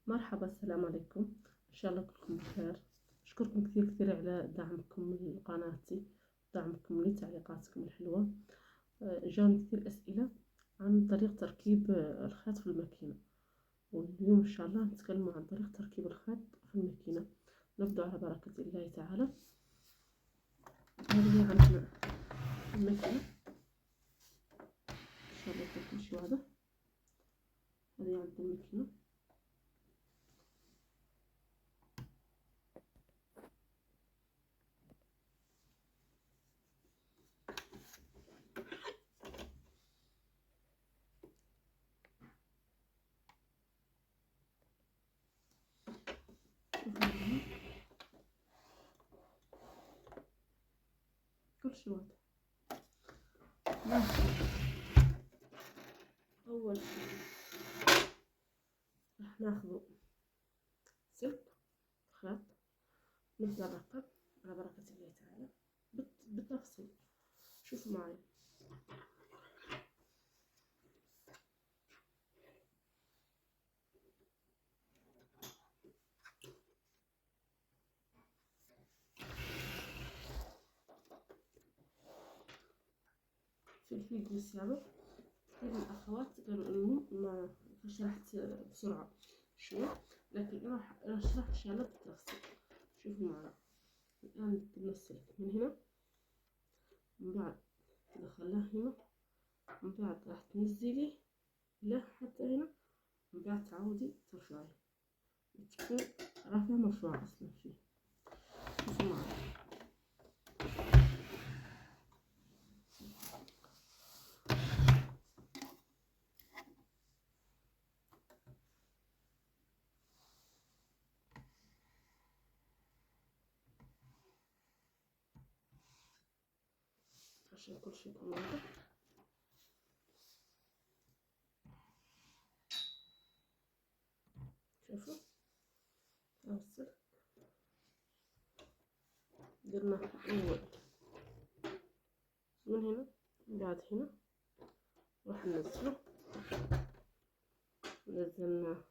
مرحبا، السلام عليكم. إن شاء الله كلكم بخير. أشكركم كثير كثير على دعمكم لقناتي، دعمكم لتعليقاتكم الحلوة. جاني كثير أسئلة عن طريقة تركيب الخيط في الماكينة، واليوم إن شاء الله نتكلم عن طريقة تركيب الخيط في الماكينة. نبدأ على بركة الله تعالى. هذه عندنا الماكينة، إن شاء الله يكون كل شي واضح. هذه عندنا الماكينة. كل شي واضح. أول شي راح ناخذ سلك خيط، نبدأ نركب على بركة الله تعالى بالتفصيل. شوفوا معي. في الفيديو السابق كثير من الأخوات قالوا إنه ما شرحت بسرعة شوي، لكن أنا راح أشرح إن شاء الله بالتفصيل. شوفوا معي. الآن بنسلك من هنا، من بعد تدخلها هنا، من بعد راح تنزلي له حتى هنا، من بعد تعودي ترفعي، تكون رافعة مرفوعة أصلا فيه. شوفوا معي. عشان كل شي يكون واضح. شوفوا هذا السلك درنا أول من هنا، من بعد هنا راح ننزله، نزلناه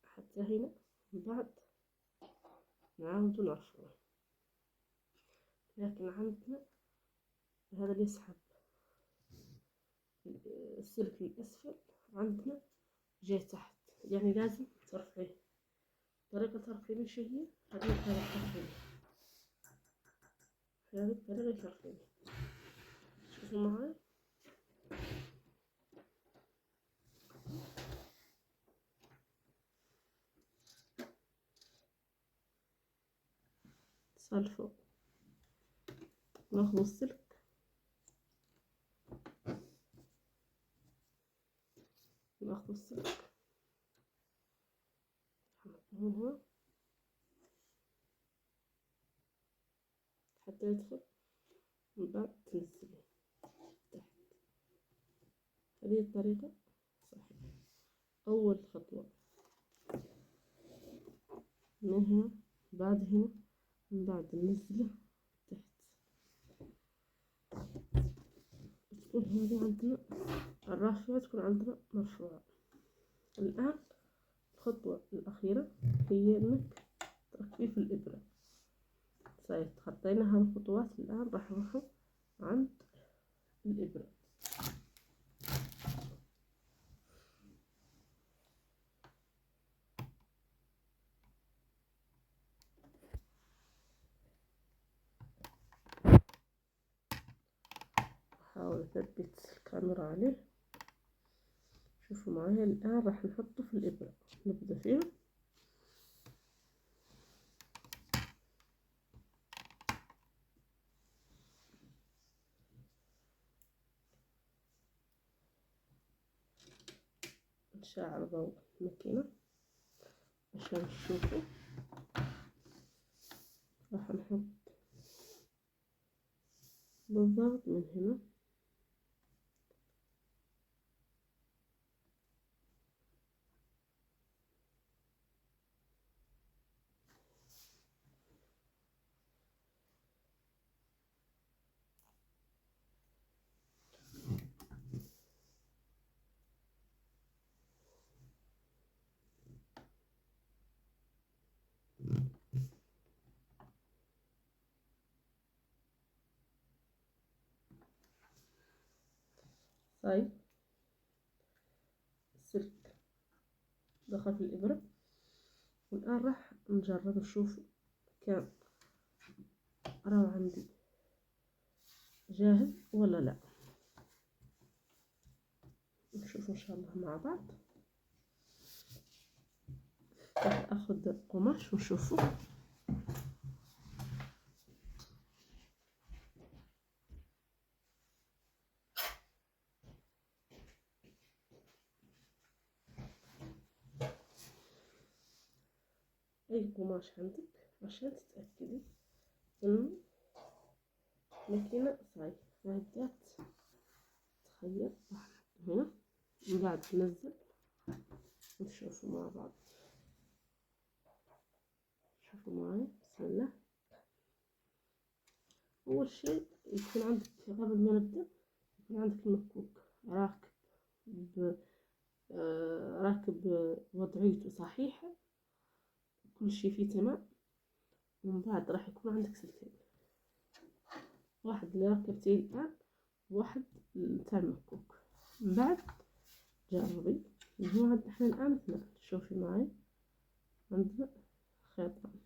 حتى هنا، من بعد نعاود نرفعه. لكن عندنا هذا اللي يسحب السلك الأسفل عندنا جاي تحت، يعني لازم ترفعيه. طريقة ترفعيه مش هي هذه الطريقة ترفعيه، هذه الطريقة ترفعيه. شوفوا معي. صلفوا، ناخذ السلك، ناخذ السلك من هنا حتى يدخل، من بعد تنزلي تحت. هذه الطريقة صحيحة. أول خطوة من هنا، بعد هنا، من بعد ننزله تحت. تكون هذه عندنا الرافعة، تكون عندنا مرفوعة. الآن الخطوة الأخيرة هي إنك تركبيه في الإبرة. خطينا هالخطوات، الآن راح نروح عند الإبرة. أحاول أثبت الكاميرا عليه. شوفوا معايا. الآن راح نحطه في الإبرة، نبدأ فيها. نشعل ضوء الماكينة عشان تشوفوا. راح نحط بالضبط من هنا، طيب السلك دخل في الإبرة، والآن راح نجرب نشوف كان راهو عندي جاهز ولا لا. نشوف إن شاء الله مع بعض. راح أخذ قماش ونشوفه. أي قماش عندك عشان تتأكدي إن الماكينة صاي. هاي بدات تخيط، راح هنا من بعد ننزل نشوفوا مع بعض. شوفوا معي، بسم الله. أول شيء يكون عندك قبل ما نبدأ يكون عندك المكوك راكب وضعيته صحيحة، كل شيء فيه تمام. ومن بعد راح يكون عندك سلكين، واحد اللي ركبتيه الآن وواحد تاع المكوك. من بعد جربي. هو احنا الآن اثنين. شوفي معي، عندنا خيطان،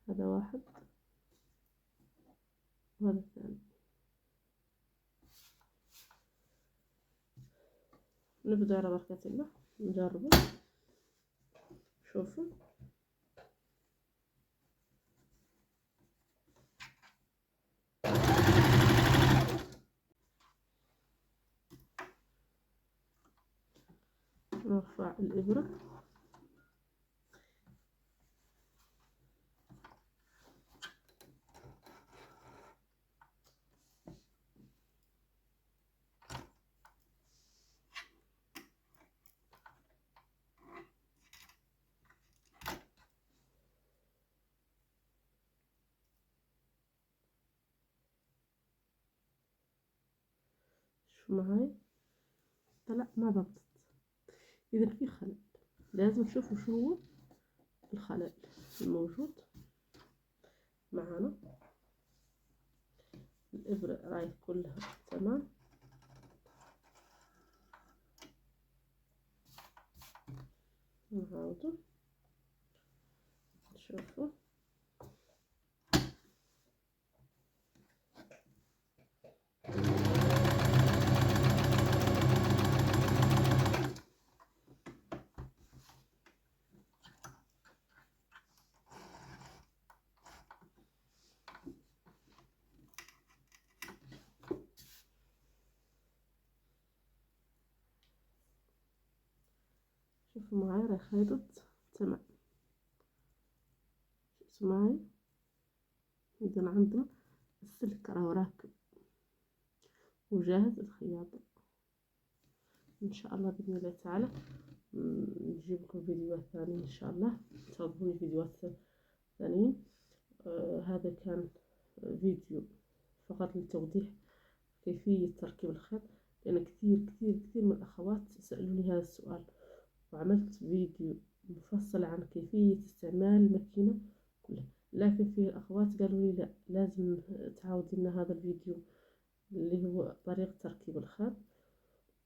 هذا واحد وهذا الثاني. نبدأ على بركة الله نجربه. شوفوا نرفع الإبرة. شوفوا معي، طلع ما ضبطت. إذا في خلل لازم نشوفوا شو هو الخلل الموجود معنا. الإبرة رايح كلها تمام. نعاودو نشوفو. شوفوا معايا راهي خيطت تمام. شوفوا معايا، إذا عندنا السلك راهو راكب وجاهز الخياطة. إن شاء الله بإذن الله تعالى نجيب لكم فيديوهات ثانية إن شاء الله. تابعوني فيديوهات ثانيين. هذا كان فيديو فقط لتوضيح كيفية تركيب الخيط، لأن كثير كثير كثير من الأخوات سألوني هذا السؤال، وعملت فيديو مفصل عن كيفية استعمال الماكينة كلها. لكن في الأخوات قالوا لي لا، لازم تعاودي لنا هذا الفيديو اللي هو طريقة تركيب الخيط،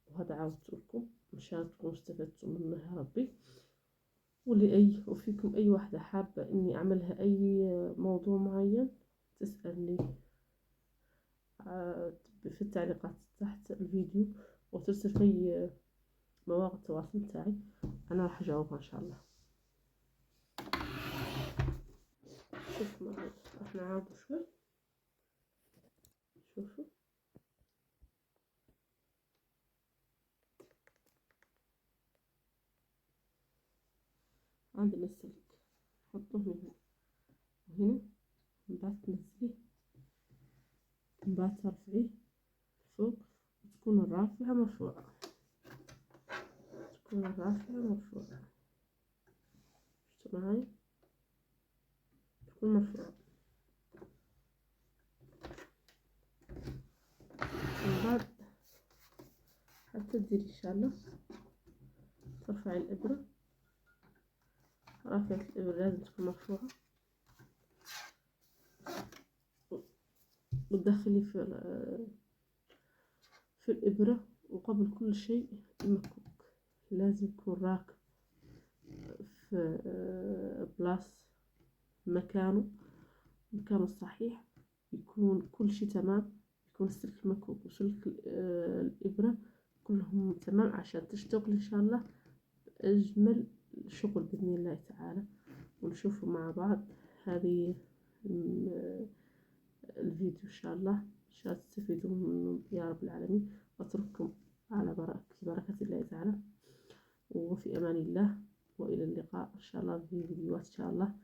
وهذا عاودته لكم مشان تكونوا استفدتوا منه يا ربي. وفيكم أي واحدة حابة إني أعملها أي موضوع معين تسألني في التعليقات تحت الفيديو، وترسل في مواقع التواصل تاعي، أنا راح أجاوبها إن شاء الله. شوف معي، راح نعاودو شوي. شوفوا عندنا السلك، حطوه هنا وهنا، من بعد تنزليه، من بعد ترفعيه فوق، تكون الرافعة مرفوعة، تكون الرافعة مرفوعة. شفتوا معي؟ تكون مرفوعة. من بعد حتى تديري إن شاء الله ترفعي الإبرة. رافعة الإبرة لازم تكون مرفوعة، وتدخلي في في الإبرة. وقبل كل شيء المكوك لازم يكون راكب في بلاص مكانه الصحيح، يكون كل شيء تمام، يكون السلك المكوك وسلك الإبرة كلهم تمام عشان تشتغل إن شاء الله أجمل شغل بإذن الله تعالى. ونشوفه مع بعض هذه الفيديو إن شاء الله تستفيدوا منه يا رب العالمين. وأترككم على بركة الله تعالى، وفي أمان الله، وإلى اللقاء إن شاء الله في فيديوهات إن شاء الله